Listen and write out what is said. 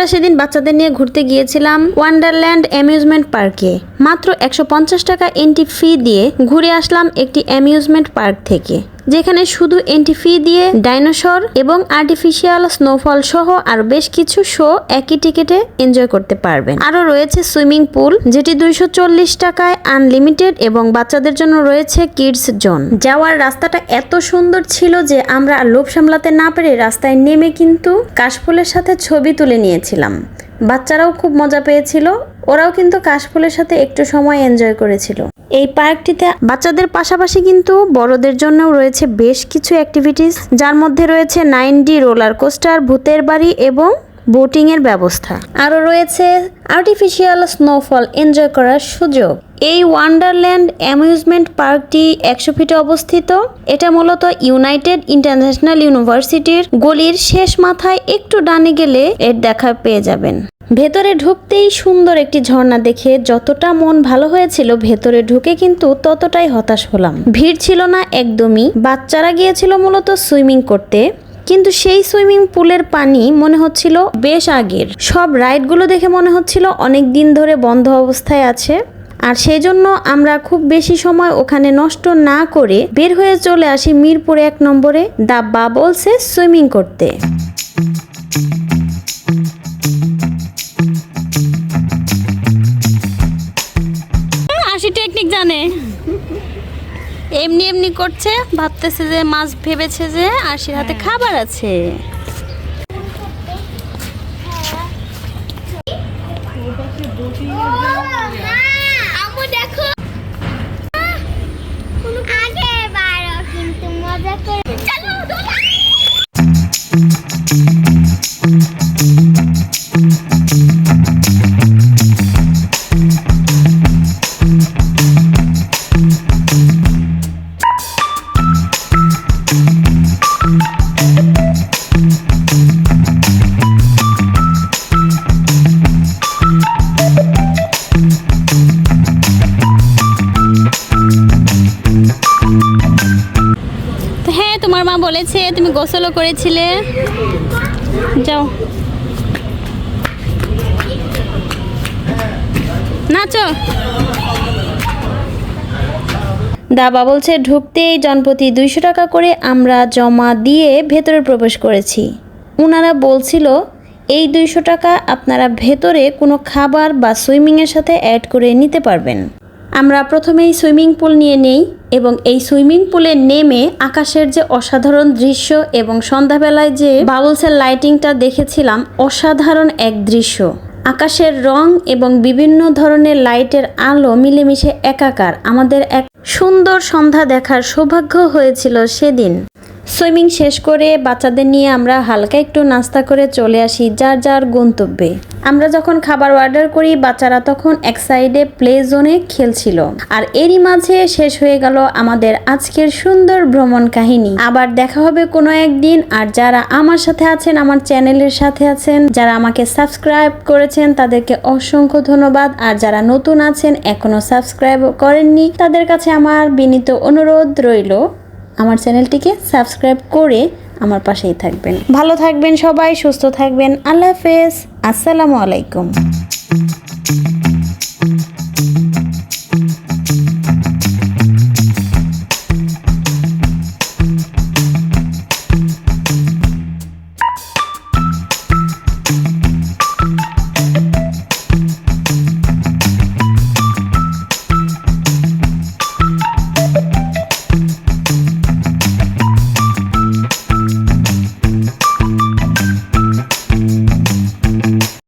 আমরা সেদিন বাচ্চাদের নিয়ে ঘুরতে গিয়েছিলাম ওয়ান্ডারল্যান্ড অ্যামিউজমেন্ট পার্কে। মাত্র 150 টাকা এন্ট্রি ফি দিয়ে ঘুরে আসলাম একটি অ্যামিউজমেন্ট পার্ক থেকে, যেখানে শুধু এন্ট্রি ফি দিয়ে ডাইনোসর এবং আর্টিফিশিয়াল স্নোফল সহ আর বেশ কিছু শো একই টিকিটে এনজয় করতে পারবেন। আরো রয়েছে সুইমিং পুল, যেটি 240 টাকায় আনলিমিটেড এবং বাচ্চাদের জন্য রয়েছে কিডস জোন। যাওয়ার রাস্তাটা এত সুন্দর ছিল যে আমরা আর লোভ সামলাতে না পেরে রাস্তায় নেমে কিন্তু কাশফুলের সাথে ছবি তুলে নিয়েছিলাম। বাচ্চারাও খুব মজা পেয়েছিল, ওরাও কিন্তু কাশফুলের সাথে একটু সময় এনজয় করেছিল। এই পার্কটিতে বাচ্চাদের পাশাপাশি কিন্তু বড়দের জন্যও রয়েছে বেশ কিছু অ্যাক্টিভিটিস, যার মধ্যে রয়েছে 9D রোলার কোস্টার, ভূতের বাড়ি এবং বোটিং এর ব্যবস্থা। আরও রয়েছে আর্টিফিশিয়াল স্নোফল এনজয় করার সুযোগ। এই ওয়ান্ডারল্যান্ড অ্যামিউজমেন্ট পার্কটি 100 ফিটে অবস্থিত। এটা মূলত ইউনাইটেড ইন্টারন্যাশনাল ইউনিভার্সিটির গলির শেষ মাথায় একটু ডানে গেলে এর দেখা পেয়ে যাবেন। ভেতরে ঢুকতেই সুন্দর একটি ঝর্ণা দেখে যতটা মন ভালো হয়েছিল, ভেতরে ঢুকে কিন্তু ততটাই হতাশ হলাম। ভিড় ছিল না একদমই। বাচ্চারা গিয়েছিল মূলত সুইমিং করতে, কিন্তু সেই সুইমিং পুলের পানি মনে হচ্ছিল বেশ আগের। সব রাইডগুলো দেখে মনে হচ্ছিল অনেক দিন ধরে বন্ধ অবস্থায় আছে। আর সেই জন্য আমরা খুব বেশি সময় ওখানে নষ্ট না করে বের হয়ে চলে আসি মিরপুর 1 নম্বরে দ্য বাবলসে সুইমিং করতে। টেকনিক জানে, এমনি এমনি করছে, ভাবতেছে যে মাছ ভেবেছে যে আশির হাতে খাবার আছে। তোমার মা বলেছে তুমি গোসলও করেছিলে, যাও নাচো। দা বাবলসে ঢুকতেই জনপ্রতি 200 টাকা করে আমরা জমা দিয়ে ভেতরে প্রবেশ করেছি। ওনারা বলছিল এই 200 টাকা আপনারা ভেতরে কোনো খাবার বা সুইমিংয়ের সাথে অ্যাড করে নিতে পারবেন। আমরা প্রথমেই সুইমিং পুল নিয়ে নেই এবং এই সুইমিং পুলে নেমে আকাশের যে অসাধারণ দৃশ্য এবং সন্ধ্যাবেলায় যে বাবলসের লাইটিংটা দেখেছিলাম, অসাধারণ এক দৃশ্য। আকাশের রং এবং বিভিন্ন ধরনের লাইটের আলো মিলেমিশে একাকার। আমাদের এক সুন্দর সন্ধ্যা দেখার সৌভাগ্য হয়েছিল সেদিন। সুইমিং শেষ করে বাচ্চাদের নিয়ে আমরা হালকা একটু নাস্তা করে চলে আসি যার যার গন্তব্যে। আমরা যখন খাবার অর্ডার করি, বাচ্চারা তখন এক সাইডে প্লে জোনে খেলছিল। আর এরই মাঝে শেষ হয়ে গেল আমাদের আজকের সুন্দর ভ্রমণ কাহিনী। আবার দেখা হবে কোনো একদিন। আর যারা আমার সাথে আছেন, আমার চ্যানেলের সাথে আছেন, যারা আমাকে সাবস্ক্রাইব করেছেন, তাদেরকে অসংখ্য ধন্যবাদ। আর যারা নতুন আছেন, এখনো সাবস্ক্রাইব করেননি, তাদের কাছে আমার বিনীত অনুরোধ রইল আমার চ্যানেলটিকে সাবস্ক্রাইব করে আমার পাশেই থাকবেন। ভালো থাকবেন সবাই, সুস্থ থাকবেন। আল্লাহ হাফেজ, আসসালামু আলাইকুম।